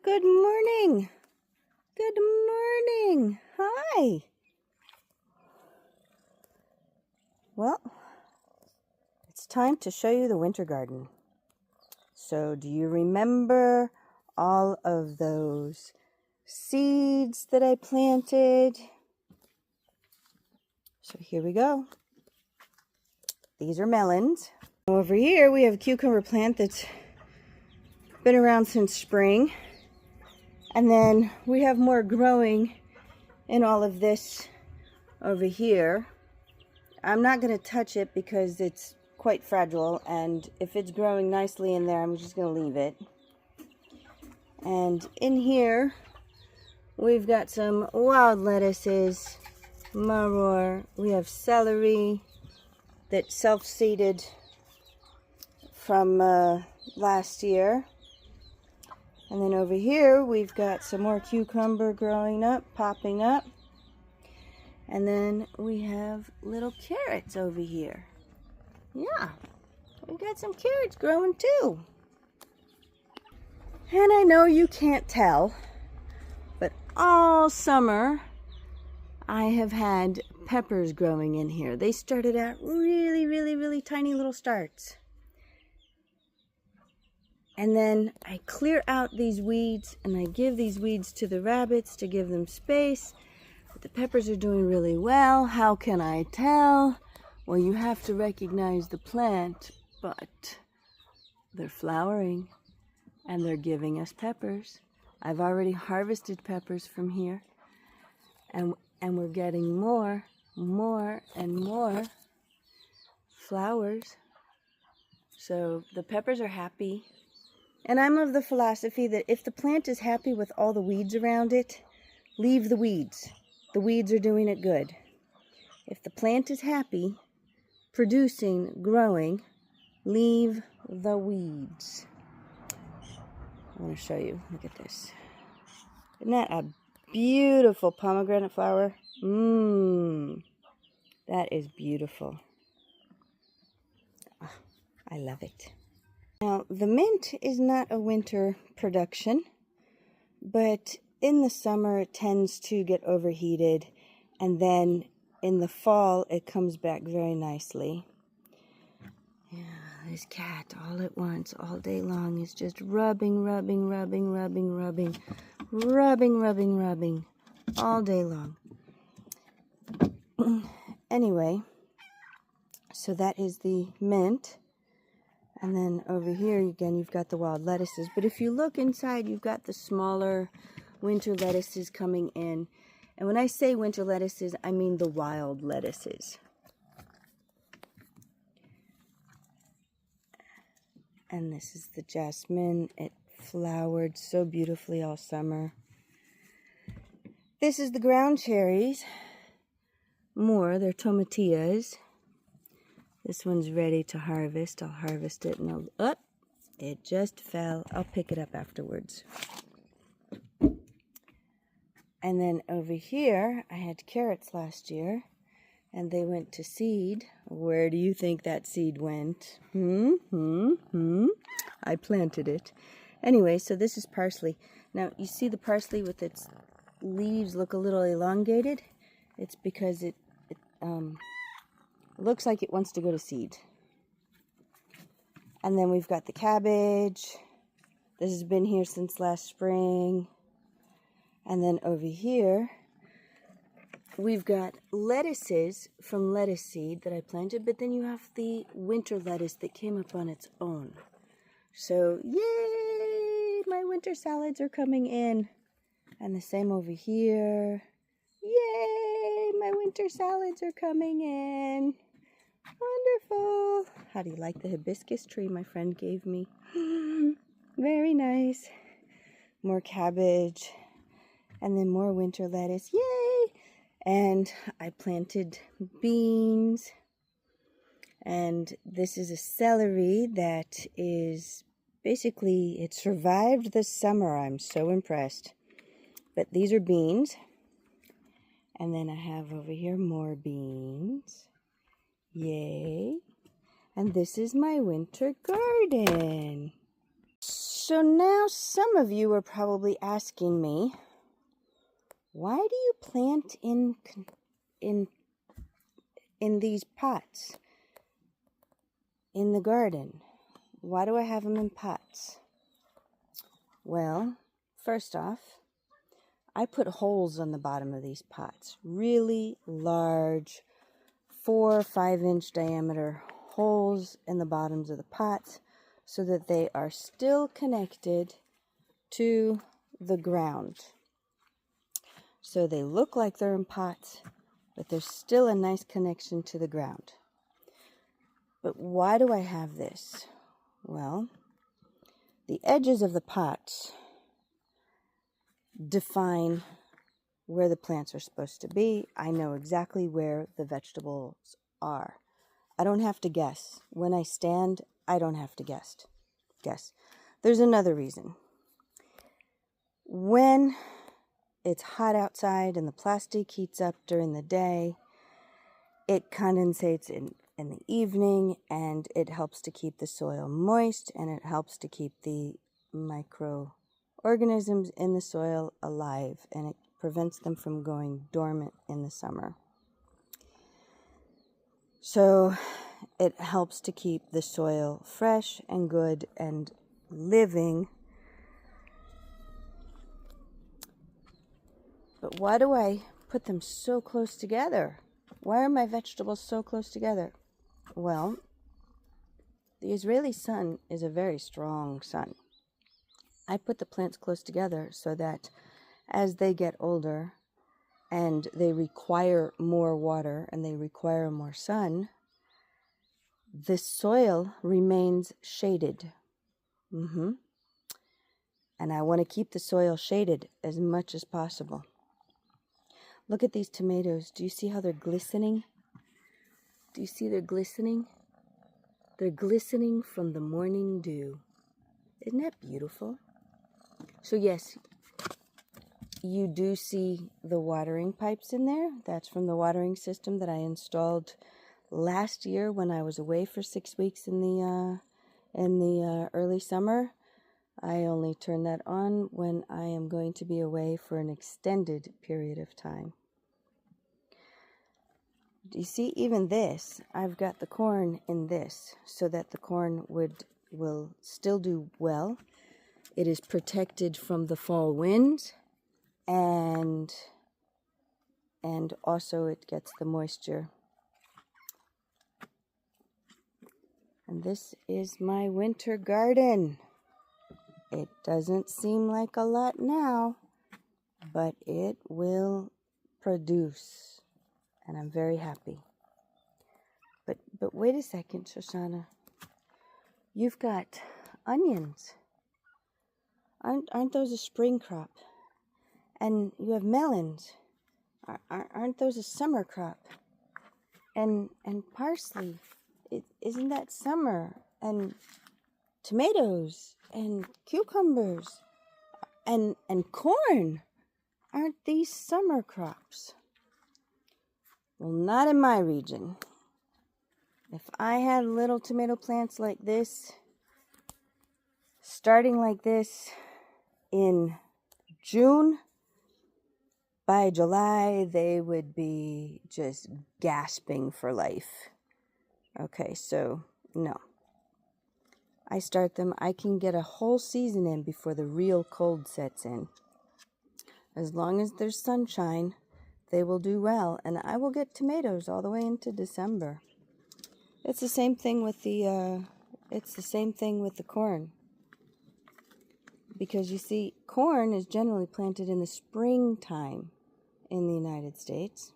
Good morning. Good morning. Hi. Well, it's time to show you the winter garden. So, do you remember all of those seeds that I planted? So, here we go. These are melons. Over here, we have a cucumber plant that's been around since spring. And then we have more growing in all of this over here. I'm not going to touch it because it's quite fragile, and if it's growing nicely in there, I'm just going to leave it. And in here, we've got some wild lettuces, maror. We have celery that's self-seeded from last year. And then over here, we've got some more cucumber growing up, popping up. And then we have little carrots over here. Yeah, we've got some carrots growing too. And I know you can't tell, but all summer I have had peppers growing in here. They started out really tiny little starts. And then I clear out these weeds and I give these weeds to the rabbits to give them space. But the peppers are doing really well. How can I tell? Well, you have to recognize the plant, but they're flowering and they're giving us peppers. I've already harvested peppers from here, and we're getting more and more flowers. So the peppers are happy. And I'm of the philosophy that if the plant is happy with all the weeds around it, leave the weeds. The weeds are doing it good. If the plant is happy, producing, growing, leave the weeds. I want to show you. Look at this. Isn't that a beautiful pomegranate flower? That is beautiful. Oh, I love it. Now, the mint is not a winter production, but in the summer it tends to get overheated, and then in the fall it comes back very nicely. Yeah, this cat all at once, all day long, is just rubbing all day long. Anyway, so that is the mint. And then over here, again, you've got the wild lettuces. But if you look inside, you've got the smaller winter lettuces coming in. And when I say winter lettuces, I mean the wild lettuces. And this is the jasmine. It flowered so beautifully all summer. This is the ground cherries. They're tomatillas. This one's ready to harvest. I'll harvest it and it just fell. I'll pick it up afterwards. And then over here, I had carrots last year, and they went to seed. Where do you think that seed went? I planted it. Anyway, so this is parsley. Now, you see the parsley with its leaves look a little elongated? It's because it looks like it wants to go to seed. And then we've got the cabbage. This has been here since last spring. And then over here, we've got lettuces from lettuce seed that I planted, but then you have the winter lettuce that came up on its own. So, yay! My winter salads are coming in. And the same over here. Yay! My winter salads are coming in. Wonderful. How do you like the hibiscus tree my friend gave me? Very nice. More cabbage. And then more winter lettuce. Yay! And I planted beans. And this is a celery that is basically, it survived the summer. I'm so impressed. But these are beans. And then I have over here more beans. Yay. And this is my winter garden. So now some of you are probably asking me, why do you plant in these pots in the garden? Why do I have them in pots? Well, first off, I put holes on the bottom of these pots, really large 4 or 5 inch diameter holes in the bottoms of the pots so that they are still connected to the ground. So they look like they're in pots, but there's still a nice connection to the ground. But why do I have this? Well, the edges of the pots define where the plants are supposed to be. I know exactly where the vegetables are. I don't have to guess. When I stand, I don't have to guess. There's another reason. When it's hot outside and the plastic heats up during the day, it condensates in the evening, and it helps to keep the soil moist, and it helps to keep the microorganisms in the soil alive, and it prevents them from going dormant in the summer. So it helps to keep the soil fresh and good and living. But why do I put them so close together? Why are my vegetables so close together? Well, the Israeli sun is a very strong sun. I put the plants close together so that as they get older and they require more water and they require more sun, the soil remains shaded. And I want to keep the soil shaded as much as possible. Look at these tomatoes. Do you see how they're glistening? Do you see they're glistening? They're glistening from the morning dew. Isn't that beautiful? So yes, you do see the watering pipes in there. That's from the watering system that I installed last year when I was away for 6 weeks in the early summer. I only turn that on when I am going to be away for an extended period of time. Do you see even this? I've got the corn in this so that the corn will still do well. It is protected from the fall winds, and also it gets the moisture. And this is my winter garden. It doesn't seem like a lot now, but it will produce. And I'm very happy. But wait a second, Shoshana. You've got onions. Aren't those a spring crop? And you have melons. Aren't those a summer crop? And parsley. Isn't that summer? And tomatoes and cucumbers and corn. Aren't these summer crops? Well, not in my region. If I had little tomato plants like this, starting like this in June, by July, they would be just gasping for life. Okay, so no. I start them, I can get a whole season in before the real cold sets in. As long as there's sunshine, they will do well, and I will get tomatoes all the way into December. It's the same thing with the corn. Because you see, corn is generally planted in the springtime in the United States.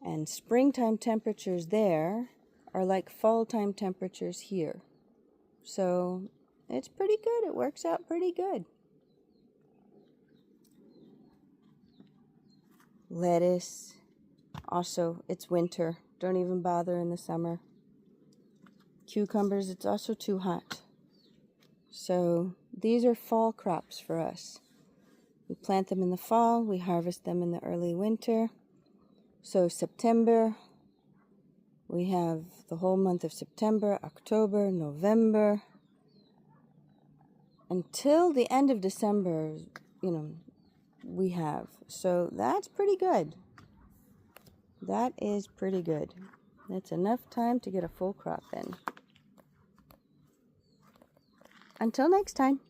And springtime temperatures there are like fall time temperatures here. So it's pretty good. It works out pretty good. Lettuce. Also, it's winter. Don't even bother in the summer. Cucumbers, it's also too hot. So these are fall crops for us. We plant them in the fall. We harvest them in the early winter. So September, we have the whole month of September, October, November, until the end of December, you know, we have. So that's pretty good. That is pretty good. That's enough time to get a full crop in. Until next time.